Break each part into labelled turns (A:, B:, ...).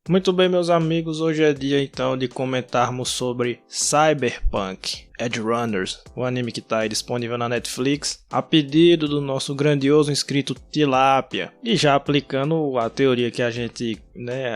A: Muito bem, meus amigos, hoje é dia então de comentarmos sobre Cyberpunk Edgerunners, o anime que está aí disponível na Netflix, a pedido do nosso grandioso inscrito Tilápia, e já aplicando a teoria que a gente,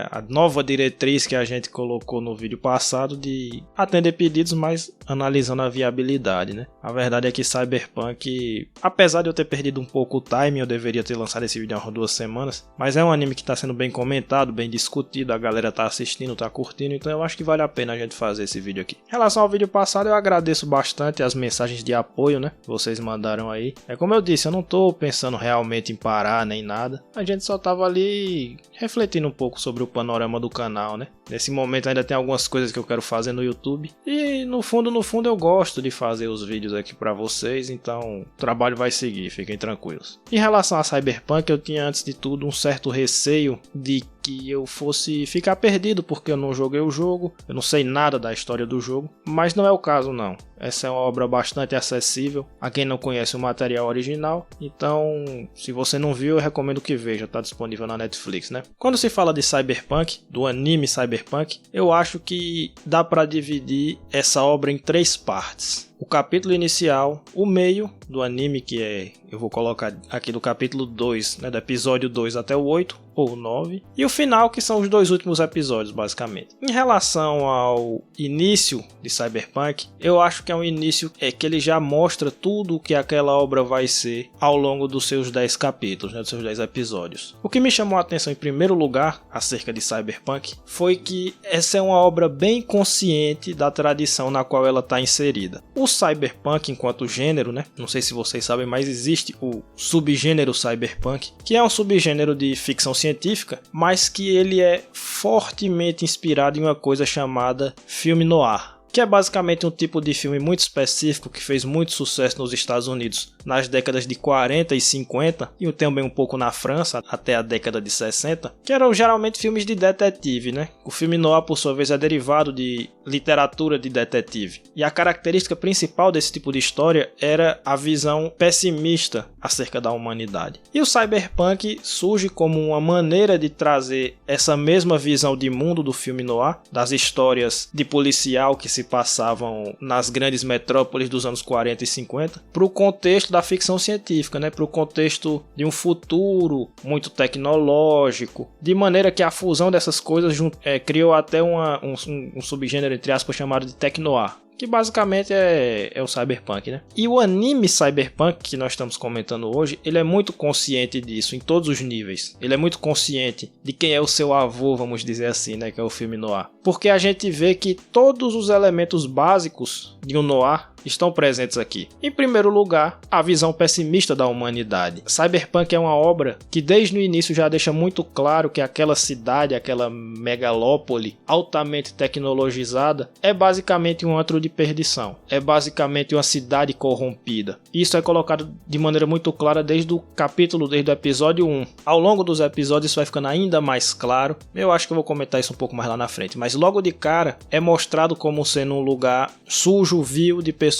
A: a nova diretriz que a gente colocou no vídeo passado de atender pedidos, mas analisando a viabilidade, A verdade é que Cyberpunk, apesar de eu ter perdido um pouco o timing, eu deveria ter lançado esse vídeo há 2 semanas, mas é um anime que está sendo bem comentado, bem discutido, a galera está assistindo, está curtindo, então eu acho que vale a pena a gente fazer esse vídeo aqui. Em relação ao vídeo passado, eu agradeço bastante as mensagens de apoio, que vocês mandaram aí. É como eu disse, eu não tô pensando realmente em parar nem nada. A gente só tava ali refletindo um pouco sobre o panorama do canal, Nesse momento ainda tem algumas coisas que eu quero fazer no YouTube. E no fundo eu gosto de fazer os vídeos aqui pra vocês, então o trabalho vai seguir, fiquem tranquilos. Em relação a Cyberpunk, eu tinha antes de tudo um certo receio de que eu fosse ficar perdido porque eu não joguei o jogo, eu não sei nada da história do jogo, mas não é o caso não. Essa é uma obra bastante acessível a quem não conhece o material original, então se você não viu eu recomendo que veja, está disponível na Netflix, Quando se fala de Cyberpunk, do anime Cyberpunk, eu acho que dá para dividir essa obra em 3 partes. O capítulo inicial, o meio do anime, que eu vou colocar aqui do capítulo 2, do episódio 2 até o 8 ou 9, e o final, que são os 2 últimos episódios, basicamente. Em relação ao início de Cyberpunk, eu acho que é um início que ele já mostra tudo o que aquela obra vai ser ao longo dos seus 10 capítulos, dos seus 10 episódios. O que me chamou a atenção em primeiro lugar acerca de Cyberpunk foi que essa é uma obra bem consciente da tradição na qual ela está inserida. O Cyberpunk enquanto gênero, não sei se vocês sabem, mas existe o subgênero Cyberpunk, que é um subgênero de ficção científica, mas que ele é fortemente inspirado em uma coisa chamada filme noir, que é basicamente um tipo de filme muito específico que fez muito sucesso nos Estados Unidos nas décadas de 40 e 50 e também um pouco na França até a década de 60, que eram geralmente filmes de detetive, O filme noir, por sua vez, é derivado de literatura de detetive. E a característica principal desse tipo de história era a visão pessimista acerca da humanidade. E o Cyberpunk surge como uma maneira de trazer essa mesma visão de mundo do filme noir, das histórias de policial que se passavam nas grandes metrópoles dos anos 40 e 50, para o contexto da ficção científica, para o contexto de um futuro muito tecnológico, de maneira que a fusão dessas coisas criou até um subgênero, entre aspas, chamado de tecnoir, que basicamente é o Cyberpunk, E o anime Cyberpunk que nós estamos comentando hoje, ele é muito consciente disso em todos os níveis. Ele é muito consciente de quem é o seu avô, vamos dizer assim, que é o filme noir. Porque a gente vê que todos os elementos básicos de um noir estão presentes aqui. Em primeiro lugar, a visão pessimista da humanidade. Cyberpunk é uma obra que desde o início já deixa muito claro que aquela cidade, aquela megalópole altamente tecnologizada é basicamente um antro de perdição. É basicamente uma cidade corrompida. Isso é colocado de maneira muito clara desde o episódio 1. Ao longo dos episódios isso vai ficando ainda mais claro. Eu acho que eu vou comentar isso um pouco mais lá na frente. Mas logo de cara é mostrado como sendo um lugar sujo, vil, de pessoas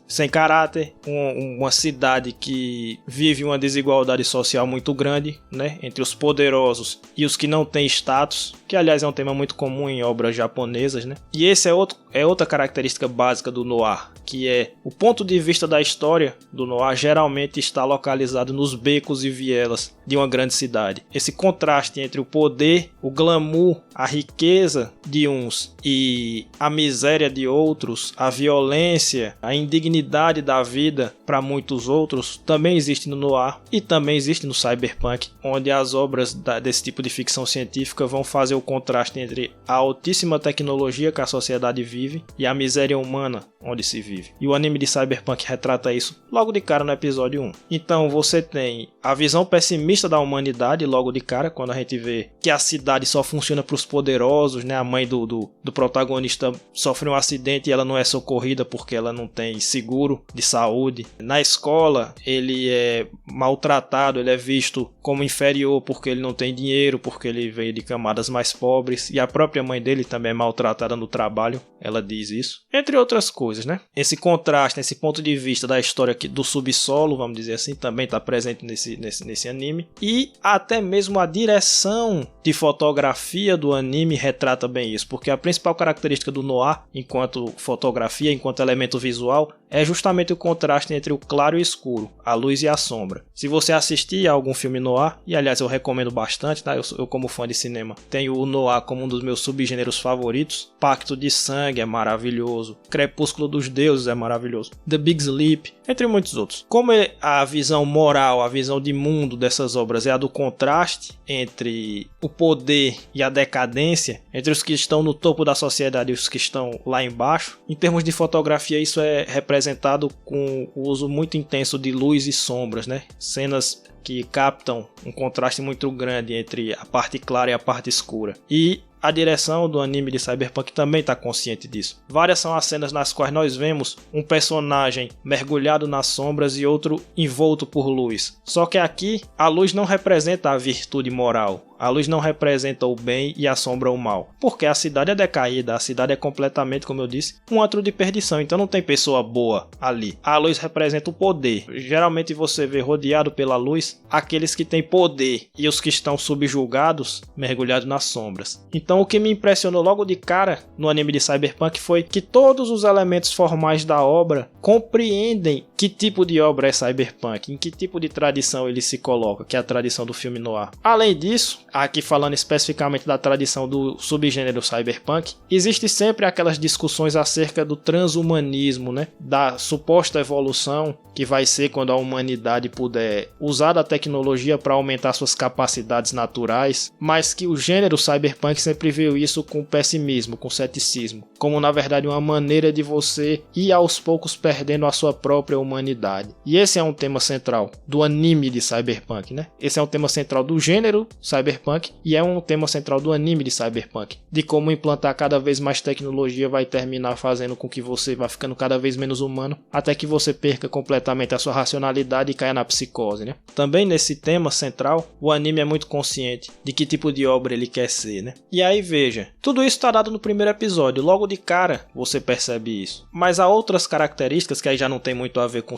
A: sem caráter, uma cidade que vive uma desigualdade social muito grande, entre os poderosos e os que não têm status, que aliás é um tema muito comum em obras japonesas, E esse é outra característica básica do noir, que é o ponto de vista da história do noir geralmente está localizado nos becos e vielas de uma grande cidade. Esse contraste entre o poder, o glamour, a riqueza de uns e a miséria de outros, a violência, a indignidade da vida para muitos outros, também existe no noir e também existe no Cyberpunk, onde as obras desse tipo de ficção científica vão fazer o contraste entre a altíssima tecnologia que a sociedade vive e a miséria humana onde se vive. E o anime de Cyberpunk retrata isso logo de cara no episódio 1. Então você tem a visão pessimista da humanidade logo de cara, quando a gente vê que a cidade só funciona para os poderosos, A mãe do protagonista sofre um acidente e ela não é socorrida porque ela não tem seguro de saúde. Na escola ele é maltratado, ele é visto como inferior porque ele não tem dinheiro, porque ele veio de camadas mais pobres, e a própria mãe dele também é maltratada no trabalho, ela diz isso, entre outras coisas, né? Esse contraste, esse ponto de vista da história do subsolo, vamos dizer assim, também está presente nesse anime, e até mesmo a direção de fotografia do anime retrata bem isso, porque a principal característica do noir, enquanto fotografia, enquanto elemento visual, é justamente o contraste entre o claro e o escuro, a luz e a sombra. Se você assistir a algum filme noir, e aliás eu recomendo bastante, tá? Eu como fã de cinema tenho o noir como um dos meus subgêneros favoritos. Pacto de Sangue é maravilhoso, Crepúsculo dos Deuses é maravilhoso, The Big Sleep, entre muitos outros. Como a visão moral, a visão de mundo dessas obras é a do contraste entre o poder e a decadência, entre os que estão no topo da sociedade e os que estão lá embaixo, em termos de fotografia isso é representado com o uso muito intenso de luz e sombras, né? Cenas que captam um contraste muito grande entre a parte clara e a parte escura. E a direção do anime de Cyberpunk também está consciente disso. Várias são as cenas nas quais nós vemos um personagem mergulhado nas sombras e outro envolto por luz. Só que aqui a luz não representa a virtude moral. A luz não representa o bem e a sombra o mal. Porque a cidade é decaída, a cidade é completamente, como eu disse, um antro de perdição. Então não tem pessoa boa ali. A luz representa o poder. Geralmente você vê rodeado pela luz aqueles que têm poder e os que estão subjugados, mergulhados nas sombras. Então o que me impressionou logo de cara no anime de Cyberpunk foi que todos os elementos formais da obra compreendem que tipo de obra é Cyberpunk, em que tipo de tradição ele se coloca, que é a tradição do filme noir. Além disso, aqui falando especificamente da tradição do subgênero Cyberpunk, existe sempre aquelas discussões acerca do transhumanismo, né? Da suposta evolução que vai ser quando a humanidade puder usar da tecnologia para aumentar suas capacidades naturais, mas que o gênero Cyberpunk sempre viu isso com pessimismo, com ceticismo, como na verdade uma maneira de você ir aos poucos perdendo a sua própria humanidade. E esse é um tema central do anime de Cyberpunk, né? Esse é um tema central do gênero Cyberpunk e é um tema central do anime de Cyberpunk, de como implantar cada vez mais tecnologia vai terminar fazendo com que você vá ficando cada vez menos humano, até que você perca completamente a sua racionalidade e caia na psicose, né? Também nesse tema central, o anime é muito consciente de que tipo de obra ele quer ser, né? E aí veja, tudo isso está dado no primeiro episódio, logo de cara você percebe isso. Mas há outras características que aí já não tem muito a ver com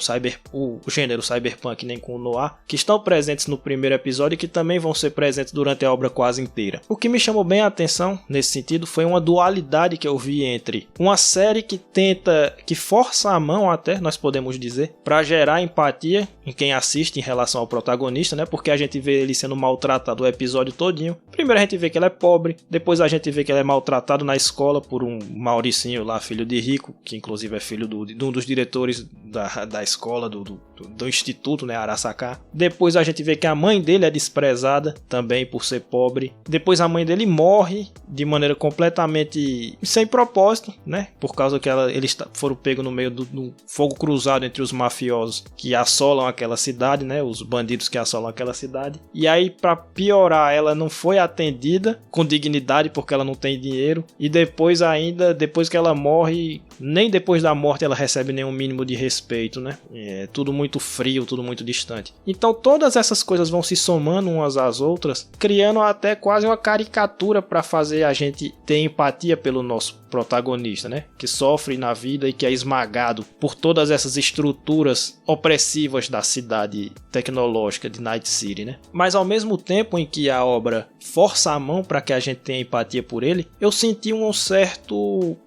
A: o gênero Cyberpunk nem com o noir, que estão presentes no primeiro episódio e que também vão ser presentes durante a obra quase inteira. O que me chamou bem a atenção nesse sentido foi uma dualidade que eu vi entre uma série que força a mão até, nós podemos dizer, para gerar empatia em quem assiste em relação ao protagonista, né? Porque a gente vê ele sendo maltratado o episódio todinho. Primeiro a gente vê que ele é pobre, depois a gente vê que ele é maltratado na escola por um Mauricinho lá, filho de rico, que inclusive é filho de um dos diretores da escola, do instituto, né, Arasaka. Depois a gente vê que a mãe dele é desprezada também por ser pobre. Depois a mãe dele morre de maneira completamente sem propósito, né? Por causa que eles foram pegos no meio do fogo cruzado entre os mafiosos que assolam aquela cidade, né? Os bandidos que assolam aquela cidade. E aí, para piorar, ela não foi atendida com dignidade porque ela não tem dinheiro. E depois que ela morre, nem depois da morte ela recebe nenhum mínimo de respeito, né? É tudo muito frio, tudo muito distante. Então todas essas coisas vão se somando umas às outras, criando até quase uma caricatura para fazer a gente ter empatia pelo nosso protagonista, né? Que sofre na vida e que é esmagado por todas essas estruturas opressivas da cidade tecnológica de Night City, né? Mas ao mesmo tempo em que a obra força a mão para que a gente tenha empatia por ele, eu senti um certo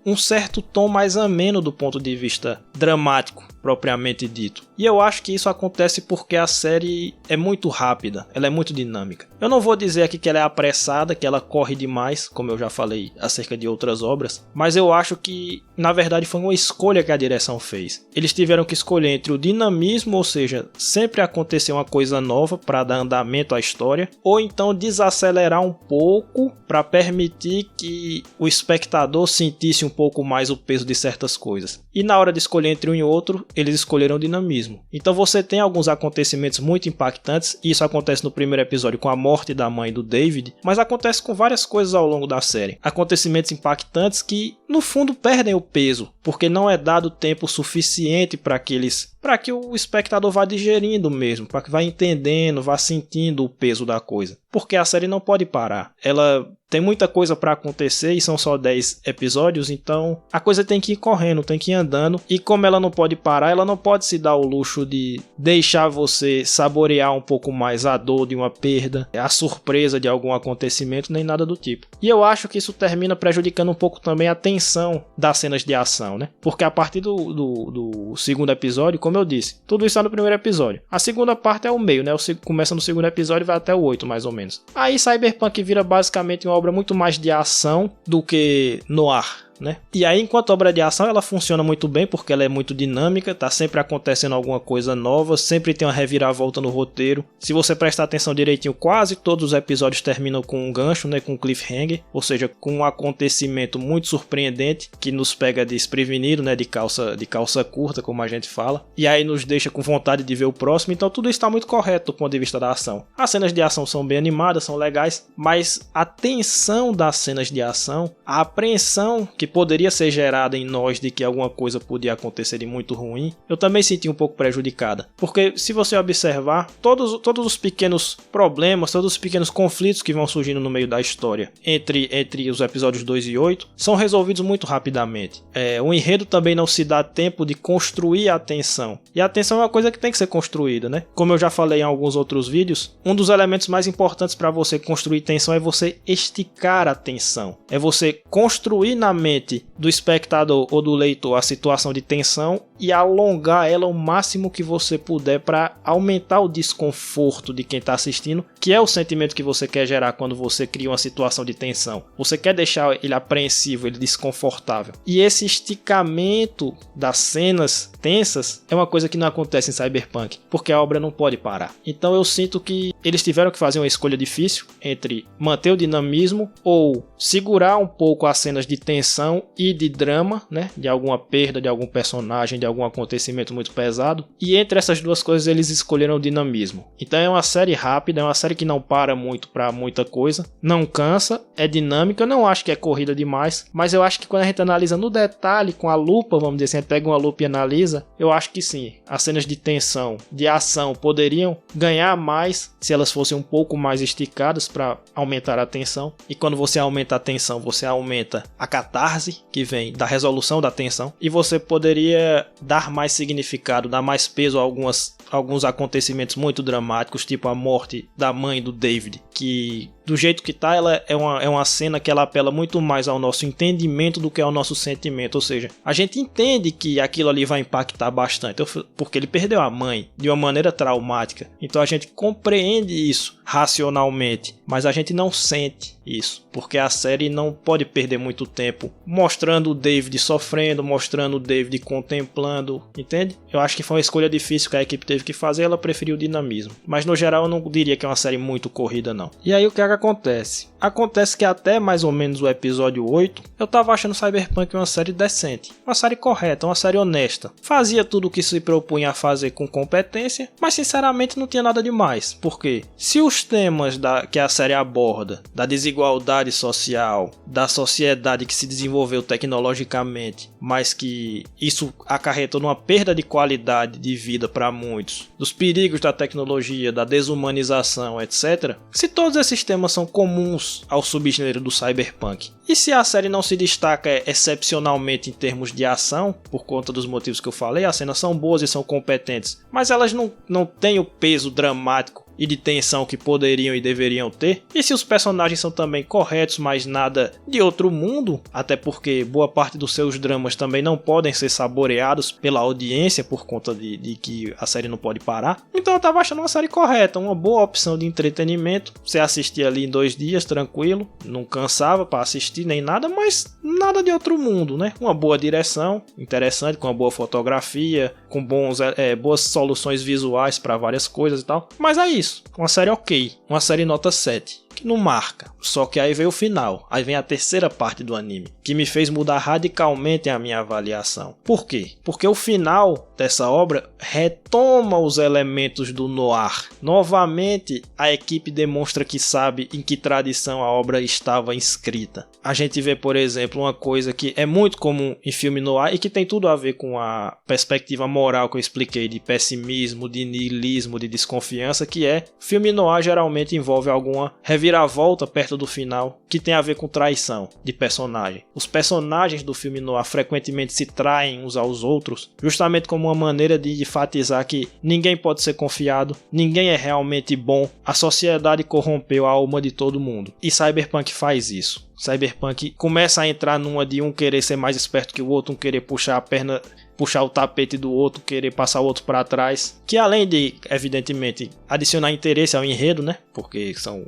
A: tom mais ameno do ponto de vista dramático, propriamente dito. E eu acho que isso acontece porque a série é muito rápida, ela é muito dinâmica. Eu não vou dizer aqui que ela é apressada, que ela corre demais, como eu já falei acerca de outras obras, mas eu acho que, na verdade, foi uma escolha que a direção fez. Eles tiveram que escolher entre o dinamismo, ou seja, sempre acontecer uma coisa nova para dar andamento à história, ou então desacelerar um pouco para permitir que o espectador sentisse um pouco mais o peso de certas coisas. E na hora de escolher entre um e outro, eles escolheram o dinamismo. Então você tem alguns acontecimentos muito impactantes, e isso acontece no primeiro episódio com a morte da mãe do David, mas acontece com várias coisas ao longo da série. Acontecimentos impactantes que, no fundo, perdem o peso, porque não é dado tempo suficiente para que o espectador vá digerindo mesmo, para que vá entendendo, vá sentindo o peso da coisa. Porque a série não pode parar. Ela tem muita coisa para acontecer e são só 10 episódios, então a coisa tem que ir correndo, tem que ir andando. E como ela não pode parar, ela não pode se dar o luxo de deixar você saborear um pouco mais a dor de uma perda, a surpresa de algum acontecimento, nem nada do tipo. E eu acho que isso termina prejudicando um pouco também a tensão das cenas de ação, né? Porque a partir do segundo episódio, como eu disse, tudo isso está no primeiro episódio. A segunda parte é o meio, né? Começa no segundo episódio e vai até o 8, mais ou menos. Aí Cyberpunk vira basicamente uma obra muito mais de ação do que noir, né? E aí, enquanto obra de ação, ela funciona muito bem porque ela é muito dinâmica, tá sempre acontecendo alguma coisa nova, sempre tem uma reviravolta no roteiro. Se você prestar atenção direitinho, quase todos os episódios terminam com um gancho, né, com um cliffhanger, ou seja, com um acontecimento muito surpreendente que nos pega desprevenido, né, de calça curta, como a gente fala, e aí nos deixa com vontade de ver o próximo. Então tudo isso está muito correto do ponto de vista da ação. As cenas de ação são bem animadas, são legais, mas a tensão das cenas de ação, a apreensão que poderia ser gerada em nós de que alguma coisa podia acontecer de muito ruim, eu também senti um pouco prejudicada. Porque se você observar, todos os pequenos problemas, todos os pequenos conflitos que vão surgindo no meio da história entre os episódios 2 e 8 são resolvidos muito rapidamente. O enredo também não se dá tempo de construir a tensão. E a tensão é uma coisa que tem que ser construída, né? Como eu já falei em alguns outros vídeos, um dos elementos mais importantes para você construir tensão é você esticar a tensão. É você construir na mente do espectador ou do leitor a situação de tensão e alongar ela o máximo que você puder para aumentar o desconforto de quem está assistindo, que é o sentimento que você quer gerar quando você cria uma situação de tensão. Você quer deixar ele apreensivo, ele desconfortável. E esse esticamento das cenas tensas é uma coisa que não acontece em Cyberpunk, porque a obra não pode parar. Então eu sinto que eles tiveram que fazer uma escolha difícil entre manter o dinamismo ou segurar um pouco as cenas de tensão e de drama, né, de alguma perda de algum personagem, de algum acontecimento muito pesado, e entre essas duas coisas eles escolheram o dinamismo. Então é uma série rápida, é uma série que não para muito para muita coisa, não cansa, é dinâmica. Eu não acho que é corrida demais, mas eu acho que quando a gente analisa no detalhe, com a lupa, vamos dizer assim, a gente pega uma lupa e analisa, eu acho que sim, as cenas de tensão, de ação poderiam ganhar mais se elas fossem um pouco mais esticadas para aumentar a tensão. E quando você aumenta a tensão, você aumenta a catarse que vem da resolução da tensão, e você poderia dar mais significado, dar mais peso a alguns acontecimentos muito dramáticos, tipo a morte da mãe do David, que do jeito que tá, ela é uma cena que ela apela muito mais ao nosso entendimento do que ao nosso sentimento, ou seja, a gente entende que aquilo ali vai impactar bastante, porque ele perdeu a mãe de uma maneira traumática, então a gente compreende isso racionalmente, mas a gente não sente isso, porque a série não pode perder muito tempo mostrando o David sofrendo, mostrando o David contemplando, entende? Eu acho que foi uma escolha difícil que a equipe teve que fazer, ela preferiu o dinamismo, mas no geral eu não diria que é uma série muito corrida não. E aí o que é que acontece? Acontece que até mais ou menos o episódio 8, eu tava achando Cyberpunk uma série decente, uma série correta, uma série honesta, fazia tudo o que se propunha a fazer com competência, mas sinceramente não tinha nada demais, porque se os temas que a série aborda, da desigualdade social, da sociedade que se desenvolveu tecnologicamente, mas que isso acarretou numa perda de qualidade de vida para muitos, dos perigos da tecnologia, da desumanização, etc. Se todos esses temas são comuns ao subgênero do cyberpunk, e se a série não se destaca excepcionalmente em termos de ação, por conta dos motivos que eu falei, as cenas são boas e são competentes, mas elas não têm o peso dramático e de tensão que poderiam e deveriam ter, e se os personagens são também corretos, mas nada de outro mundo, até porque boa parte dos seus dramas também não podem ser saboreados pela audiência por conta de que a série não pode parar, então eu tava achando uma série correta, uma boa opção de entretenimento. Você assistia ali em 2 dias, tranquilo, não cansava para assistir nem nada, mas nada de outro mundo, né? Uma boa direção, interessante, com uma boa fotografia, com boas soluções visuais para várias coisas e tal, mas é isso, uma série ok, uma série nota 7. que não marca. Só que aí veio o final, aí vem a terceira parte do anime, que me fez mudar radicalmente a minha avaliação. Por quê? Porque o final dessa obra retoma os elementos do noir. Novamente, a equipe demonstra que sabe em que tradição a obra estava inscrita. A gente vê, por exemplo, uma coisa que é muito comum em filme noir e que tem tudo a ver com a perspectiva moral que eu expliquei, de pessimismo, de niilismo, de desconfiança, que é filme noir geralmente envolve alguma reviravolta perto do final que tem a ver com traição de personagem. Os personagens do filme noir frequentemente se traem uns aos outros, justamente como uma maneira de enfatizar que ninguém pode ser confiado, ninguém é realmente bom, a sociedade corrompeu a alma de todo mundo. E Cyberpunk faz isso. Cyberpunk começa a entrar numa de um querer ser mais esperto que o outro, um querer puxar a perna, puxar o tapete do outro, querer passar o outro para trás, que além de, evidentemente, adicionar interesse ao enredo, né, porque são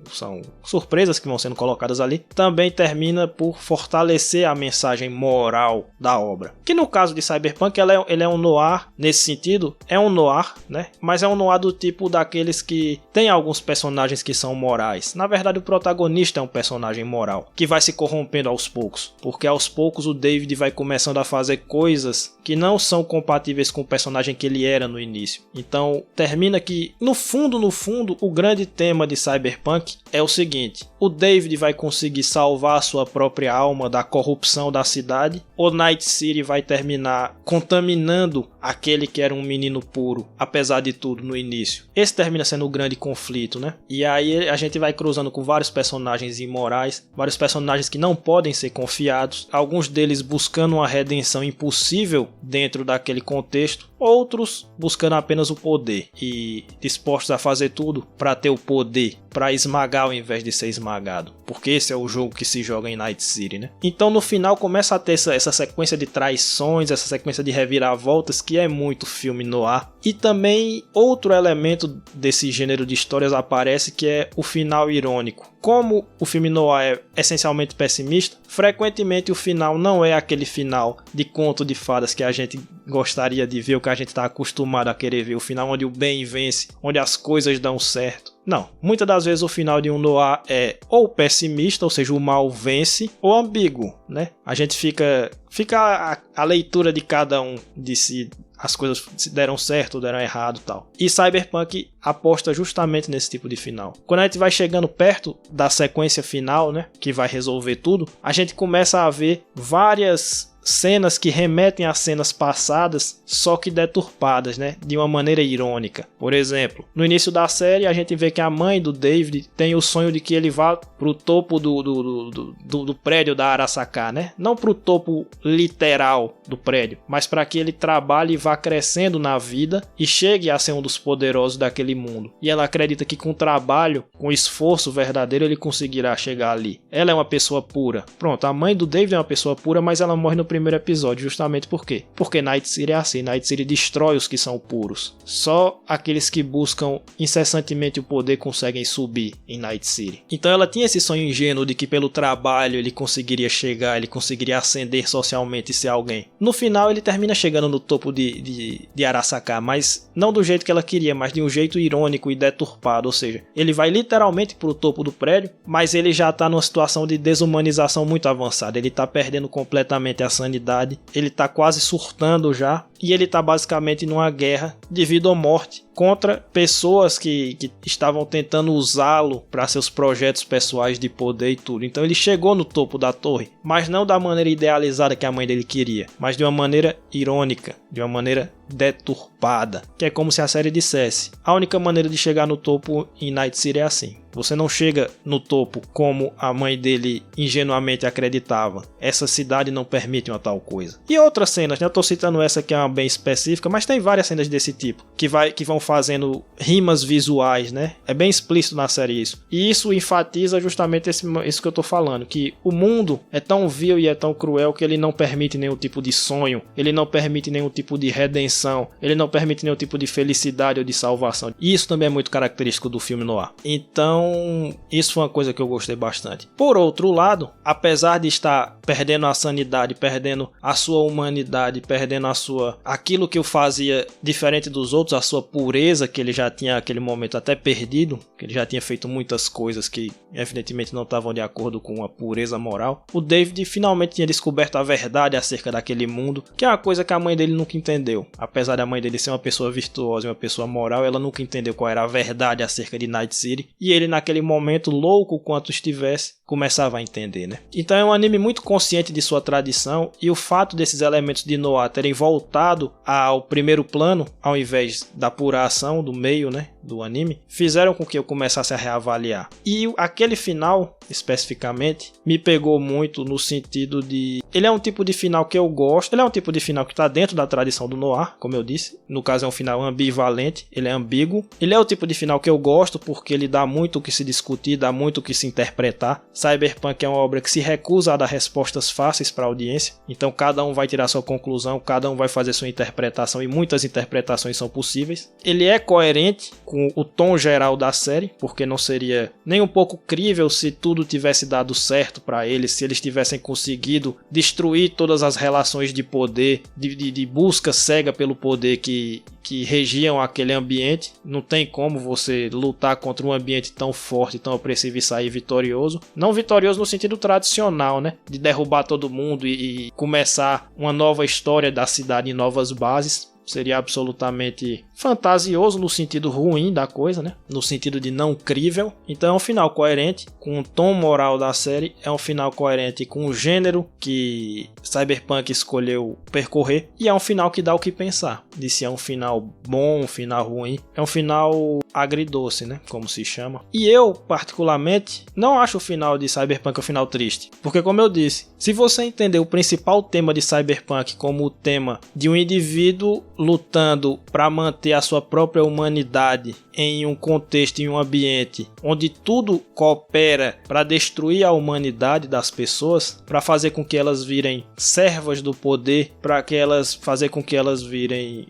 A: surpresas que vão sendo colocadas ali, também termina por fortalecer a mensagem moral da obra, que no caso de Cyberpunk ele é um noir, nesse sentido, é um noir, né, mas é um noir do tipo daqueles que tem alguns personagens que são morais. Na verdade, o protagonista é um personagem moral, que vai se corrompendo aos poucos, porque aos poucos o David vai começando a fazer coisas que não são compatíveis com o personagem que ele era no início. Então termina que no fundo, o grande tema de Cyberpunk é o seguinte: o David vai conseguir salvar a sua própria alma da corrupção da cidade, ou Night City vai terminar contaminando aquele que era um menino puro, apesar de tudo no início. Esse termina sendo o grande conflito, né? E aí a gente vai cruzando com vários personagens imorais, vários personagens que não podem ser confiados, alguns deles buscando uma redenção impossível dentro daquele contexto, outros buscando apenas o poder e dispostos a fazer tudo para ter o poder, para esmagar ao invés de ser esmagado, porque esse é o jogo que se joga em Night City, né? Então no final começa a ter essa sequência de traições, essa sequência de reviravoltas que é muito filme noir. E também outro elemento desse gênero de histórias aparece, que é o final irônico. Como o filme noir é essencialmente pessimista, frequentemente o final não é aquele final de conto de fadas que a gente gostaria de ver, o que a gente está acostumado a querer ver, o final onde o bem vence, onde as coisas dão certo. Não, muitas das vezes o final de um noir é ou pessimista, ou seja, o mal vence, ou ambíguo, né? A gente fica a leitura de cada um de se as coisas deram certo ou deram errado e tal. E Cyberpunk aposta justamente nesse tipo de final. Quando a gente vai chegando perto da sequência final, né, que vai resolver tudo, a gente começa a ver várias cenas que remetem a cenas passadas, só que deturpadas, né, de uma maneira irônica. Por exemplo, no início da série a gente vê que a mãe do David tem o sonho de que ele vá pro topo do prédio da Arasaka, né? Não pro topo literal do prédio, mas para que ele trabalhe e vá crescendo na vida e chegue a ser um dos poderosos daquele mundo. E ela acredita que com trabalho, com esforço verdadeiro, ele conseguirá chegar ali. Ela é uma pessoa pura. Pronto, a mãe do David é uma pessoa pura, mas ela morre no primeiro episódio, justamente por quê? Porque Night City é assim, Night City destrói os que são puros. Só aqueles que buscam incessantemente o poder conseguem subir em Night City. Então ela tinha esse sonho ingênuo de que pelo trabalho ele conseguiria chegar, ele conseguiria ascender socialmente e ser alguém. No final ele termina chegando no topo de Arasaka, mas não do jeito que ela queria, mas de um jeito irônico e deturpado, ou seja, ele vai literalmente pro topo do prédio, mas ele já tá numa situação de desumanização muito avançada, ele tá perdendo completamente a sanidade, ele tá quase surtando já, e ele tá basicamente numa guerra de vida ou morte contra pessoas que estavam tentando usá-lo para seus projetos pessoais de poder e tudo. Então ele chegou no topo da torre, mas não da maneira idealizada que a mãe dele queria, mas de uma maneira irônica, de uma maneira deturpada, que é como se a série dissesse: a única maneira de chegar no topo em Night City é assim. Você não chega no topo como a mãe dele ingenuamente acreditava. Essa cidade não permite uma tal coisa. E outras cenas, né? Eu tô citando essa que é uma bem específica, mas tem várias cenas desse tipo, que vão fazendo rimas visuais, né? É bem explícito na série isso. E isso enfatiza justamente isso que eu tô falando, que o mundo é tão vil e é tão cruel que ele não permite nenhum tipo de sonho, ele não permite nenhum tipo de redenção, ele não permite nenhum tipo de felicidade ou de salvação. E isso também é muito característico do filme noir. Então, Então, isso foi uma coisa que eu gostei bastante. Por outro lado, apesar de estar perdendo a sanidade, perdendo a sua humanidade, perdendo aquilo que o fazia diferente dos outros, a sua pureza, que ele já tinha naquele momento até perdido, que ele já tinha feito muitas coisas que evidentemente não estavam de acordo com a pureza moral, o David finalmente tinha descoberto a verdade acerca daquele mundo, que é uma coisa que a mãe dele nunca entendeu. Apesar da mãe dele ser uma pessoa virtuosa e uma pessoa moral, ela nunca entendeu qual era a verdade acerca de Night City, e ele naquele momento, louco quanto estivesse, começava a entender, né? Então é um anime muito consciente de sua tradição, e o fato desses elementos de noir terem voltado ao primeiro plano, ao invés da pura ação do meio, né, do anime, fizeram com que eu começasse a reavaliar. E aquele final, especificamente, me pegou muito no sentido de... ele é um tipo de final que eu gosto, ele é um tipo de final que está dentro da tradição do noir, como eu disse, no caso é um final ambivalente, ele é ambíguo, ele é o tipo de final que eu gosto porque ele dá muito o que se discutir, dá muito o que se interpretar. Cyberpunk é uma obra que se recusa a dar respostas fáceis para a audiência, então cada um vai tirar sua conclusão, cada um vai fazer sua interpretação, e muitas interpretações são possíveis. Ele é coerente com o tom geral da série, porque não seria nem um pouco crível se tudo tivesse dado certo para eles, se eles tivessem conseguido destruir todas as relações de poder, de busca cega pelo poder que regiam aquele ambiente. Não tem como você lutar contra um ambiente tão forte, tão opressivo e sair vitorioso. Não vitorioso no sentido tradicional, né? De derrubar todo mundo e começar uma nova história da cidade em novas bases. Seria absolutamente fantasioso no sentido ruim da coisa, né? No sentido de não crível. Então é um final coerente com o tom moral da série, é um final coerente com o gênero que Cyberpunk escolheu percorrer, e é um final que dá o que pensar, de se é um final bom, um final ruim. É um final agridoce, né? Como se chama. E eu, particularmente, não acho o final de Cyberpunk um final triste, porque, como eu disse, se você entender o principal tema de Cyberpunk como o tema de um indivíduo lutando para manter a sua própria humanidade em um contexto, em um ambiente onde tudo coopera para destruir a humanidade das pessoas, para fazer com que elas virem servas do poder, para que elas fazer com que elas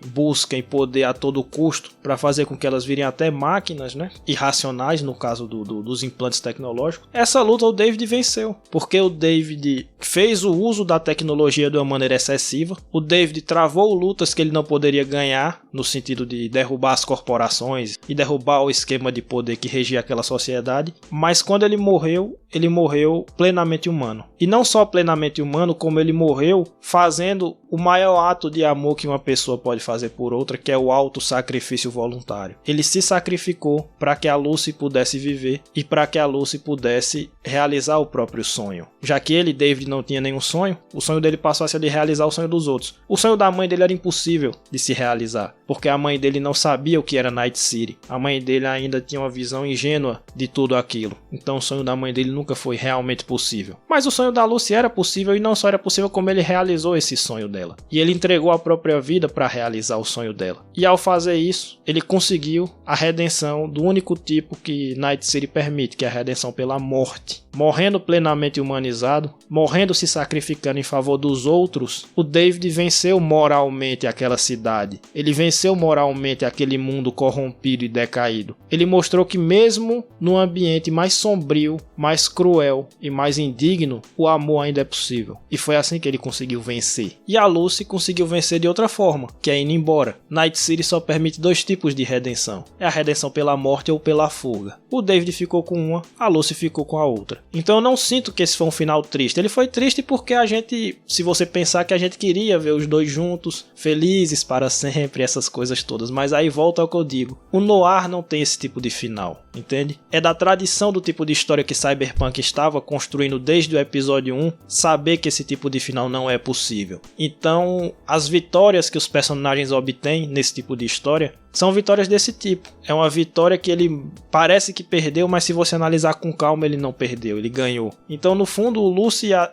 A: busquem poder a todo custo, para fazer com que elas virem até máquinas, né, irracionais no caso dos implantes tecnológicos. Essa luta o David venceu, porque o David fez o uso da tecnologia de uma maneira excessiva, o David travou lutas que ele não poderia ganhar, no sentido de derrubar as corporações e derrubar o esquema de poder que regia aquela sociedade, mas quando ele morreu plenamente humano. E não só plenamente humano, como ele morreu fazendo o maior ato de amor que uma pessoa pode fazer por outra, que é o auto-sacrifício voluntário. Ele se sacrificou para que a Lucy pudesse viver e para que a Lucy pudesse realizar o próprio sonho. Já que ele, David, não tinha nenhum sonho, o sonho dele passou a ser de realizar o sonho dos outros. O sonho da mãe dele era impossível de se realizar, porque a mãe dele não sabia o que era Night City. A mãe dele ainda tinha uma visão ingênua de tudo aquilo. Então o sonho da mãe dele nunca foi realmente possível. Mas o sonho da Lucy era possível, e não só era possível, como ele realizou esse sonho dela. E ele entregou a própria vida para realizar o sonho dela. E ao fazer isso, ele conseguiu a redenção do único tipo que Night City permite, que é a redenção pela morte. Morrendo plenamente humanizado, morrendo se sacrificando em favor dos outros, o David venceu moralmente aquela cidade. Ele venceu moralmente aquele mundo corrompido e decaído. Ele mostrou que mesmo no ambiente mais sombrio, mais cruel e mais indigno, o amor ainda é possível. E foi assim que ele conseguiu vencer. E a Lucy conseguiu vencer de outra forma, que é indo embora. Night City só permite dois tipos de redenção. É a redenção pela morte ou pela fuga. O David ficou com uma, a Lucy ficou com a outra. Então eu não sinto que esse foi um final triste. Ele foi triste porque a gente, se você pensar que a gente queria ver os dois juntos, felizes para sempre, essas coisas todas. Mas aí volta ao que eu digo. O noir não tem esse tipo de final, entende? É da tradição do tipo de história que Cyberpunk estava construindo desde o episódio 1, saber que esse tipo de final não é possível. Então, as vitórias que os personagens obtêm nesse tipo de história são vitórias desse tipo. É uma vitória que ele parece que perdeu, mas se você analisar com calma, ele não perdeu, ele ganhou. Então, no fundo,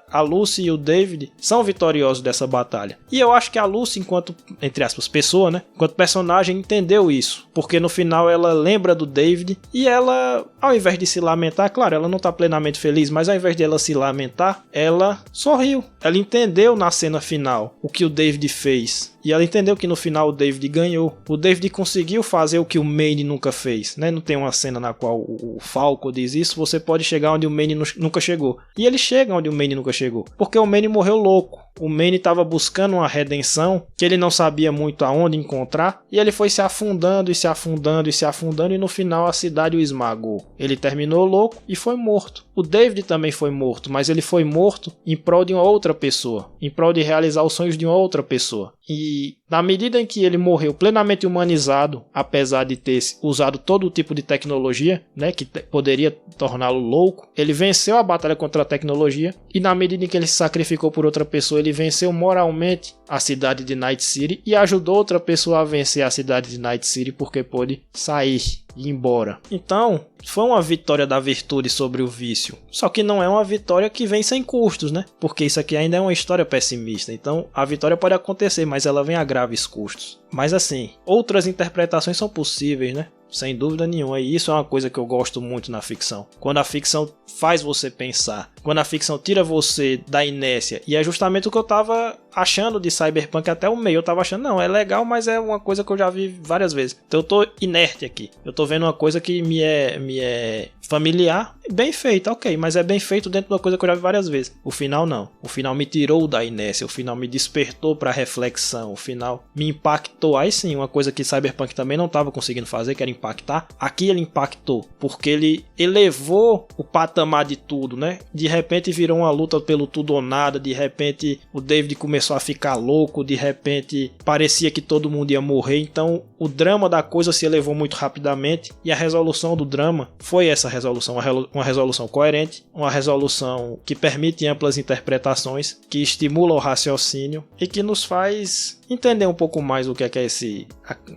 A: a Lucy e o David são vitoriosos dessa batalha. E eu acho que a Lucy, enquanto, entre aspas, pessoa, né, enquanto personagem, entendeu isso. Porque no final ela lembra do David e ela, ao invés de se lamentar, claro, ela não está plenamente feliz, mas ao invés de ela se lamentar, ela sorriu. Ela entendeu na cena final o que o David fez. E ela entendeu que no final o David ganhou. O David conseguiu fazer o que o Manny nunca fez, né? Não tem uma cena na qual o Falco diz isso, você pode chegar onde o Manny nunca chegou. E ele chega onde o Manny nunca chegou, porque o Manny morreu louco. O Manny estava buscando uma redenção que ele não sabia muito aonde encontrar, e ele foi se afundando e se afundando e se afundando, e no final a cidade o esmagou. Ele terminou louco e foi morto. O David também foi morto, mas ele foi morto em prol de uma outra pessoa, em prol de realizar os sonhos de uma outra pessoa. E na medida em que ele morreu plenamente humanizado, apesar de ter usado todo tipo de tecnologia, né, que poderia torná-lo louco, ele venceu a batalha contra a tecnologia, e na medida em que ele se sacrificou por outra pessoa, ele venceu moralmente a cidade de Night City e ajudou outra pessoa a vencer a cidade de Night City porque pôde sair e ir embora. Então, foi uma vitória da virtude sobre o vício. Só que não é uma vitória que vem sem custos, né? Porque isso aqui ainda é uma história pessimista. Então, a vitória pode acontecer, mas ela vem a graves custos. Mas assim, outras interpretações são possíveis, né? Sem dúvida nenhuma, e isso é uma coisa que eu gosto muito na ficção. Quando a ficção faz você pensar, quando a ficção tira você da inércia, e é justamente o que eu tava achando de Cyberpunk até o meio. Eu tava achando, não, é legal, mas é uma coisa que eu já vi várias vezes. Então eu tô inerte aqui. Eu tô vendo uma coisa que me é familiar, bem feita, ok, mas é bem feito dentro de uma coisa que eu já vi várias vezes. O final não. O final me tirou da inércia, o final me despertou pra reflexão, o final me impactou. Aí sim, uma coisa que Cyberpunk também não tava conseguindo fazer, que era impactar. Aqui ele impactou, porque ele elevou o patamar de tudo, né? De repente virou uma luta pelo tudo ou nada, de repente o David começou a ficar louco, de repente parecia que todo mundo ia morrer, então o drama da coisa se elevou muito rapidamente, e a resolução do drama foi essa resolução, uma resolução coerente, uma resolução que permite amplas interpretações, que estimula o raciocínio e que nos faz entender um pouco mais o que é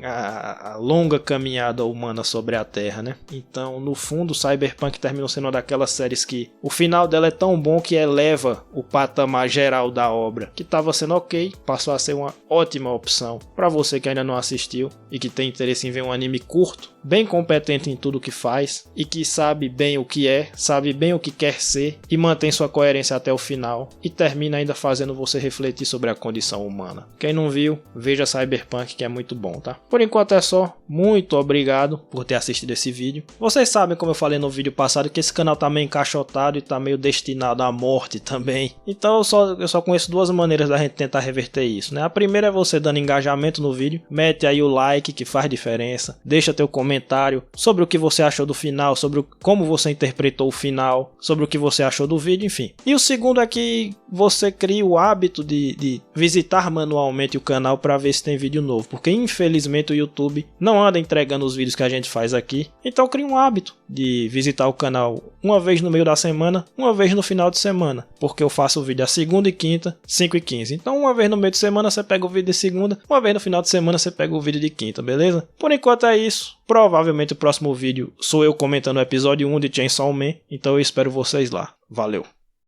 A: a longa caminhada humana sobre a Terra, né? Então, no fundo, Cyberpunk terminou sendo uma daquelas séries que o final dela é tão bom que eleva o patamar geral da obra, que estava sendo ok, passou a ser uma ótima opção para você que ainda não assistiu e que tem interesse em ver um anime curto, bem competente em tudo que faz e que sabe bem o que é, sabe bem o que quer ser e mantém sua coerência até o final e termina ainda fazendo você refletir sobre a condição humana. Quem não viu, veja Cyberpunk, que é muito bom, tá? Por enquanto é só. Muito obrigado por ter assistido esse vídeo. Vocês sabem, como eu falei no vídeo passado, que esse canal tá meio encaixotado e tá meio destinado à morte também. Então eu só conheço duas maneiras da gente tentar reverter isso, né? A primeira é você dando engajamento no vídeo, mete aí o like que faz diferença, deixa teu comentário sobre o que você achou do final, sobre como você interpretou o final, sobre o que você achou do vídeo, enfim. E o segundo é que você cria o hábito de visitar manualmente o canal para ver se tem vídeo novo, porque infelizmente o YouTube não anda entregando os vídeos que a gente faz aqui, então cria um hábito de visitar o canal uma vez no meio da semana, uma vez no final de semana, porque eu faço o vídeo a segunda e quinta, 5h15, então uma vez no meio de semana você pega o vídeo de segunda, uma vez no final de semana você pega o vídeo de quinta, beleza? Por enquanto é isso, provavelmente o próximo vídeo sou eu comentando o episódio 1 de Chainsaw Man, então eu espero vocês lá, valeu!